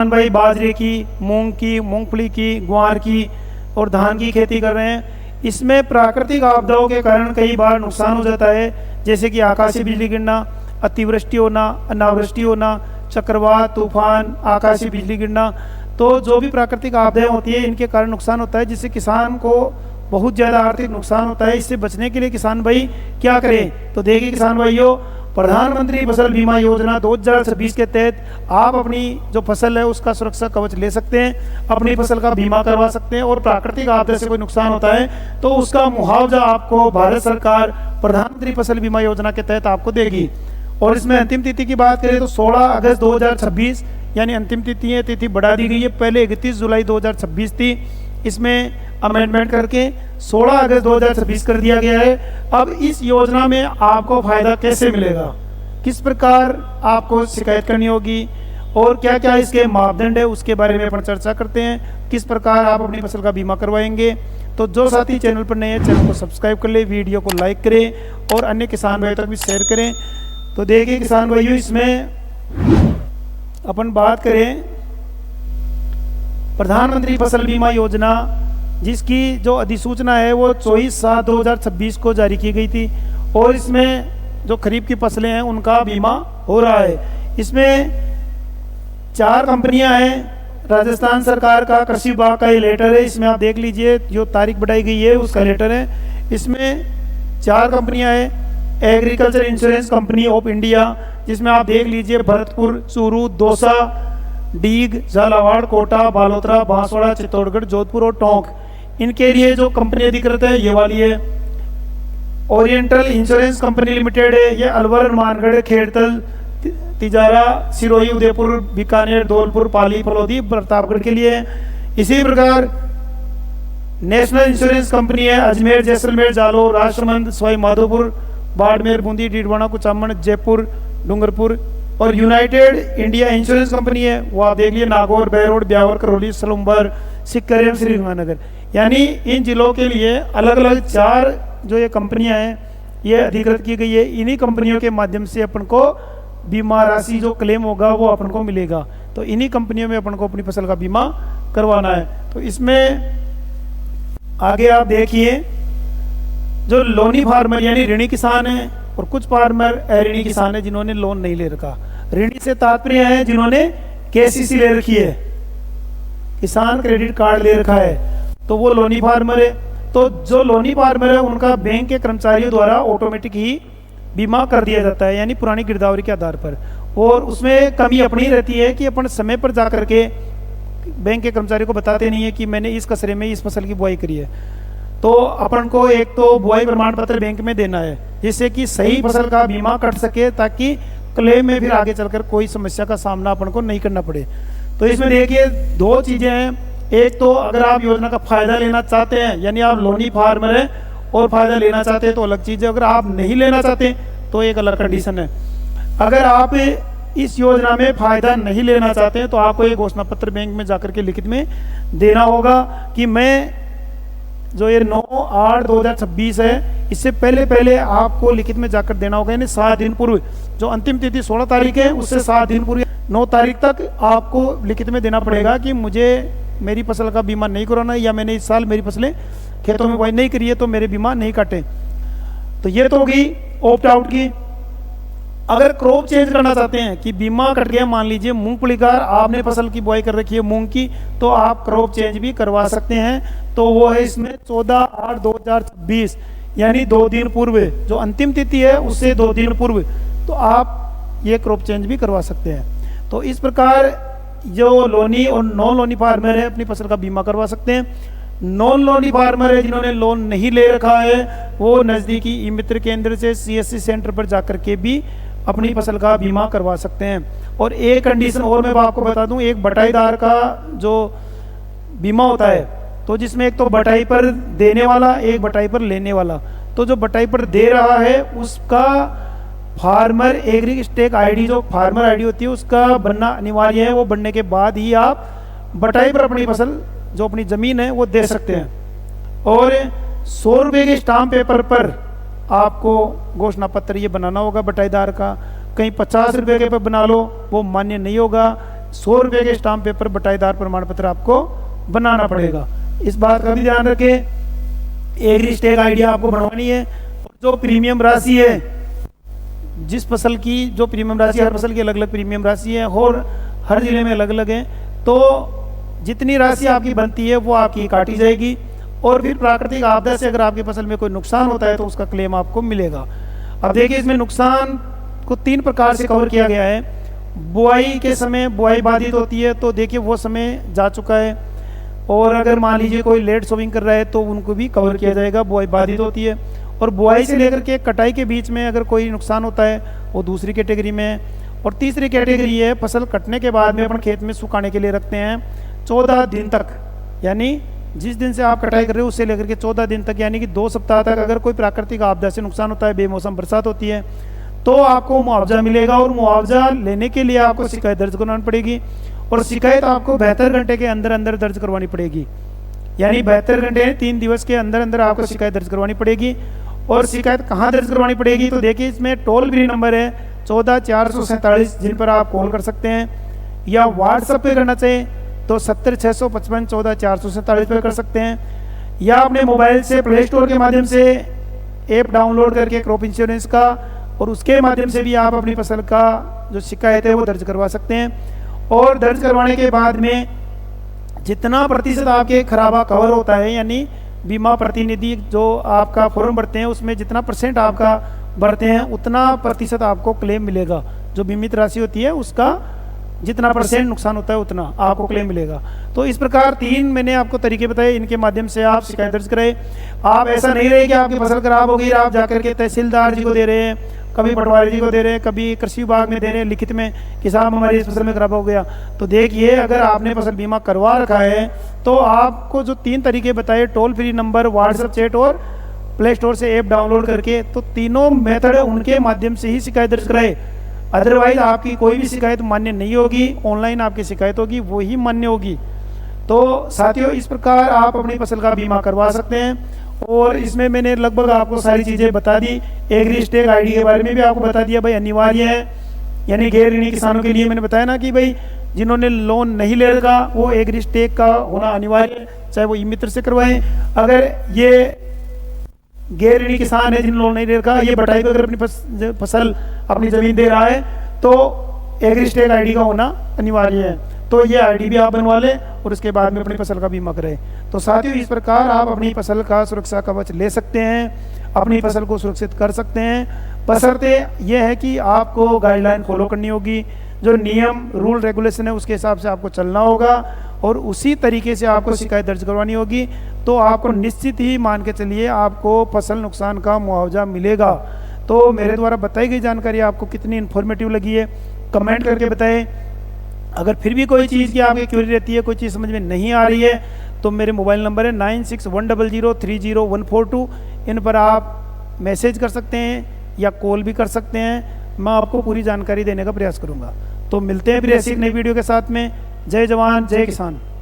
भाई बाजरे की, मूंग की, मूंगफली की, ग्वार की और धान की खेती कर रहे हैं। इसमें प्राकृतिक आपदाओं के कारण कई बार नुकसान हो जाता है, जैसे कि आकाशीय बिजली गिरना, अतिवृष्टि होना, अनावृष्टि होना, चक्रवात, तूफान, आकाशीय बिजली गिरना। तो जो भी प्राकृतिक आपदाएं होती है इनके कारण नुकसान होता है, जिससे किसान को बहुत ज़्यादा आर्थिक नुकसान होता है। इससे बचने के लिए किसान भाई क्या करें? तो देखिए किसान भाइयों, प्रधानमंत्री फसल बीमा योजना 2026 के तहत आप अपनी जो फसल है उसका सुरक्षा कवच ले सकते हैं, अपनी फसल का बीमा करवा सकते हैं, और प्राकृतिक आपदा से कोई नुकसान होता है तो उसका मुआवजा आपको भारत सरकार प्रधानमंत्री फसल बीमा योजना के तहत आपको देगी। और इसमें अंतिम तिथि की बात करें तो 16 अगस्त 2026 यानी अंतिम तिथि बढ़ा दी गई है। पहले 31 जुलाई 2026 थी, इसमें अमेंडमेंट करके 16 अगस्त 2026 कर दिया गया है। अब इस योजना में आपको फायदा कैसे मिलेगा, किस प्रकार आपको शिकायत करनी होगी और क्या क्या इसके मापदंड है उसके बारे में अपन चर्चा करते हैं। किस प्रकार आप अपनी फसल का बीमा करवाएंगे। तो जो साथी चैनल पर नए हैं चैनल को सब्सक्राइब कर ले, वीडियो को लाइक करें और अन्य किसान भाइयों तक भी शेयर करें। तो देखिए किसान भाइयों, इसमें अपन बात करें प्रधानमंत्री फसल बीमा योजना, जिसकी जो अधिसूचना है वो 24/7/2026 को जारी की गई थी, और इसमें जो खरीफ की फसलें हैं उनका बीमा हो रहा है। इसमें 4 कंपनियां हैं, राजस्थान सरकार का कृषि विभाग का ये लेटर है, इसमें आप देख लीजिए जो तारीख बढ़ाई गई है उसका लेटर है। इसमें 4 कंपनियां हैं। Agriculture insurance company of India, जिसमें आप देख लीजिए भरतपुर, चूरू, दौसा, डीग, झालावाड़, कोटा, बालोतरा, बांसवाड़ा, चित्तौड़गढ़, जोधपुर और टोंक, इनके लिए जो कंपनी अधिकृत है ये वाली है। ओरिएंटल इंश्योरेंस कंपनी लिमिटेड है, ये अलवर, मानगढ़, खेड़तल, तिजारा, सिरोही, उदयपुर, बीकानेर, धौलपुर, पाली, फलोदी, प्रतापगढ़ के लिए है। इसी प्रकार नेशनल इंश्योरेंस कंपनी है अजमेर, जैसलमेर, जालौर, राजसमंद, सवाई माधोपुर, बाड़मेर, बूंदी, डीडवाना, कुचामन, जयपुर, डूंगरपुर। और यूनाइटेड इंडिया इंश्योरेंस कंपनी है, वो आप देख लीजिए नागौर, बहरोड, ब्यावर, करौली, सलूम्बर, सिक्कर एवं श्रीगंगानगर। यानी इन जिलों के लिए अलग अलग 4 जो ये कंपनियां हैं ये अधिकृत की गई है। इन्हीं कंपनियों के माध्यम से अपन को बीमा राशि जो क्लेम होगा वो अपन को मिलेगा। तो इन्हीं कंपनियों में अपन को अपनी फसल का बीमा करवाना है। तो इसमें आगे आप देखिए, जो लोनी फार्मर यानी ऋणी किसान है, और कुछ फार्मर अऋणी किसान है जिन्होंने लोन नहीं ले रखा। ऋणी से तात्पर्य है जिन्होंने केसीसी ले रखी है, किसान क्रेडिट कार्ड ले रखा है, तो वो लोनी फार्मर है। तो जो लोनी फार्मर है उनका बैंक के कर्मचारियों द्वारा ऑटोमेटिक ही बीमा कर दिया जाता है, यानी पुरानी गिरदावरी के आधार पर। और उसमें कमी अपनी रहती है कि अपन समय पर जा करके बैंक के कर्मचारी को बताते नहीं है कि मैंने इस कचरे में इस फसल की बुआई करी है। तो अपन को एक तो बुआई प्रमाण पत्र बैंक में देना है, जिससे कि सही फसल का बीमा कट सके, ताकि क्लेम में फिर आगे चलकर कोई समस्या का सामना अपन को नहीं करना पड़े। तो इसमें देखिए 2 चीजें हैं। एक तो अगर आप योजना का फायदा लेना चाहते हैं, यानी आप लोनी फार्मर है और फायदा लेना चाहते हैं तो अलग चीज है। अगर आप नहीं लेना चाहते तो एक अलग कंडीशन है। अगर आप इस योजना में फायदा नहीं लेना चाहते हैं तो आपको एक घोषणा पत्र बैंक में जाकर के लिखित में देना होगा कि मैं जो ये 9/8/2026 है, इससे पहले आपको लिखित में जाकर देना होगा, यानी 7 दिन पूर्व। जो अंतिम तिथि 16 तारीख है उससे 7 दिन पूर्व 9 तारीख तक आपको लिखित में देना पड़ेगा कि मुझे मेरी फसल का बीमा नहीं कराना है, या मैंने इस साल मेरी फसलें खेतों में बुआई नहीं करी है तो मेरे बीमा नहीं काटे। तो ये तो होगी ऑप्ट आउट की। अगर क्रॉप चेंज करना चाहते हैं कि बीमा कट गया, मान लीजिए मूंगफली का आपने फसल की बुआई कर रखी है मूंग की, तो आप क्रॉप चेंज भी करवा सकते हैं। तो वो है इसमें 14/8/2026, यानी 2 दिन पूर्व, जो अंतिम तिथि है उससे 2 दिन पूर्व तो आप ये क्रॉप चेंज भी करवा सकते हैं। तो इस प्रकार जो लोनी और नॉन लोनी फार्मर है अपनी फसल का बीमा करवा सकते हैं। नॉन लोनी फार्मर है जिन्होंने लोन नहीं ले रखा है, वो नज़दीकी ई मित्र केंद्र से CSC सेंटर पर जाकर के भी अपनी फसल का बीमा करवा सकते हैं। और एक कंडीशन और मैं आपको बता दूं, एक बटाईदार का जो बीमा होता है, तो जिसमें एक तो बटाई पर देने वाला, एक बटाई पर लेने वाला। तो जो बटाई पर दे रहा है उसका फार्मर एग्री स्टेक आईडी, जो फार्मर आईडी होती है उसका बनना अनिवार्य है। वो बनने के बाद ही आप बटाई पर अपनी फसल, जो अपनी जमीन है, वो दे सकते हैं। और 100 रुपये के स्टाम्प पेपर पर आपको घोषणा पत्र ये बनाना होगा बटाईदार का। कहीं 50 रुपये के पे बना लो, वो मान्य नहीं होगा। 100 रुपये के स्टाम्प पेपर बटाईदार प्रमाण पत्र आपको बनाना पड़ेगा। इस बात का भी ध्यान रखें। एग्री स्टेक आईडी आपको बनवानी है। जो प्रीमियम राशि है, जिस फसल की जो प्रीमियम राशि, हर फसल की अलग अलग प्रीमियम राशि है और हर जिले में अलग अलग है, तो जितनी राशि आपकी बनती है वो आपकी काटी जाएगी। और फिर प्राकृतिक आपदा से अगर आपकी फसल में कोई नुकसान होता है तो उसका क्लेम आपको मिलेगा। अब देखिए, इसमें नुकसान को 3 प्रकार से कवर किया गया है। बुआई के समय बुआई बाधित होती है, तो देखिए वो समय जा चुका है। और अगर मान लीजिए कोई लेट सोविंग कर रहा है तो उनको भी कवर किया जाएगा, बुआई बाधित होती है। और बुआई से लेकर के कटाई के बीच में अगर कोई नुकसान होता है वो दूसरी कैटेगरी में है। और तीसरी कैटेगरी है फसल कटने के बाद में अपन खेत में सुखाने के लिए रखते हैं 14 दिन तक, यानी जिस दिन से आप कटाई कर रहे हो उससे लेकर के 14 दिन तक, यानी कि 2 सप्ताह तक अगर कोई प्राकृतिक आपदा से नुकसान होता है, बेमौसम बरसात होती है, तो आपको मुआवजा मिलेगा। और मुआवजा लेने के लिए आपको शिकायत दर्ज करवानी पड़ेगी। और शिकायत आपको 72 घंटे के अंदर अंदर दर्ज करवानी पड़ेगी, यानी 72 घंटे 3 दिवस के अंदर अंदर आपको शिकायत दर्ज करवानी पड़ेगी। और शिकायत कहाँ दर्ज करवानी पड़ेगी, तो देखिए इसमें टोल फ्री नंबर है 14 447 जिन पर आप कॉल कर सकते हैं, या व्हाट्सएप पे करना चाहिए तो 70 655 14 447 पर कर सकते हैं, या अपने मोबाइल से प्ले स्टोर के माध्यम से ऐप डाउनलोड करके क्रॉप इंश्योरेंस का, और उसके माध्यम से भी आप अपनी फसल का जो शिकायत है वो दर्ज करवा सकते हैं। और दर्ज करवाने के बाद में जितना प्रतिशत आपके खराबा कवर होता है, यानी बीमा प्रतिनिधि जो आपका फॉर्म भरते हैं उसमें जितना % आपका भरते हैं उतना प्रतिशत आपको क्लेम मिलेगा। जो बीमित राशि होती है उसका जितना % नुकसान होता है उतना आपको क्लेम मिलेगा। तो इस प्रकार 3 मैंने आपको तरीके बताए, इनके माध्यम से आप शिकायत दर्ज करें। आप ऐसा नहीं रहे कि आपकी फसल खराब हो गई, आप जाकर के तहसीलदार जी को दे रहे हैं, कभी पटवारी जी को दे रहे हैं, कभी कृषि विभाग में दे रहे हैं लिखित में कि साहब हमारी इस फसल में खराब हो गया। तो देखिए, अगर आपने फसल बीमा करवा रखा है तो आपको जो 3 तरीके बताए, toll free number, WhatsApp chat और प्ले स्टोर से ऐप डाउनलोड करके, तो तीनों मेथड उनके माध्यम से ही शिकायत दर्ज कराए। अदरवाइज आपकी कोई भी शिकायत मान्य नहीं होगी। ऑनलाइन आपकी शिकायत होगी वो ही मान्य होगी। तो साथियों, इस प्रकार आप अपनी फसल का बीमा करवा सकते हैं। और इसमें मैंने लगभग आपको सारी चीज़ें बता दी। एग्री स्टेक आईडी के बारे में भी आपको बता दिया, भाई अनिवार्य है, यानी गैर ऋणी किसानों के लिए मैंने बताया ना कि भाई जिन्होंने लोन नहीं ले रखा वो एग्री स्टेक का होना अनिवार्य है, चाहे वो ई मित्र से करवाएं। अगर ये गैर ऋणी किसान है, जिन लोन नहीं ले रखा, ये बटाई पर अगर अपनी फसल अपनी जमीन दे रहा है तो एग्री स्टेक आईडी का होना अनिवार्य है। तो ये आईडी भी आप बनवा लें और उसके बाद में अपनी फसल का बीमा करें। तो साथियों, इस प्रकार आप अपनी फसल का सुरक्षा कवच ले सकते हैं, अपनी फसल को सुरक्षित कर सकते हैं। बशर्ते यह है कि आपको गाइडलाइन फॉलो करनी होगी, जो नियम रूल रेगुलेशन है उसके हिसाब से आपको चलना होगा और उसी तरीके से आपको शिकायत दर्ज करवानी होगी। तो आपको निश्चित ही मान के चलिए आपको फसल नुकसान का मुआवजा मिलेगा। तो मेरे द्वारा बताई गई जानकारी आपको कितनी इन्फॉर्मेटिव लगी है कमेंट करके बताएं। अगर फिर भी कोई चीज़ की आपकी क्वेरी रहती है, कोई चीज़ समझ में नहीं आ रही है, तो मेरे मोबाइल नंबर है 9610030142। इन पर आप मैसेज कर सकते हैं या कॉल भी कर सकते हैं। मैं आपको पूरी जानकारी देने का प्रयास करूंगा। तो मिलते हैं फिर ऐसी एक नई वीडियो के साथ में। जय जवान जय किसान।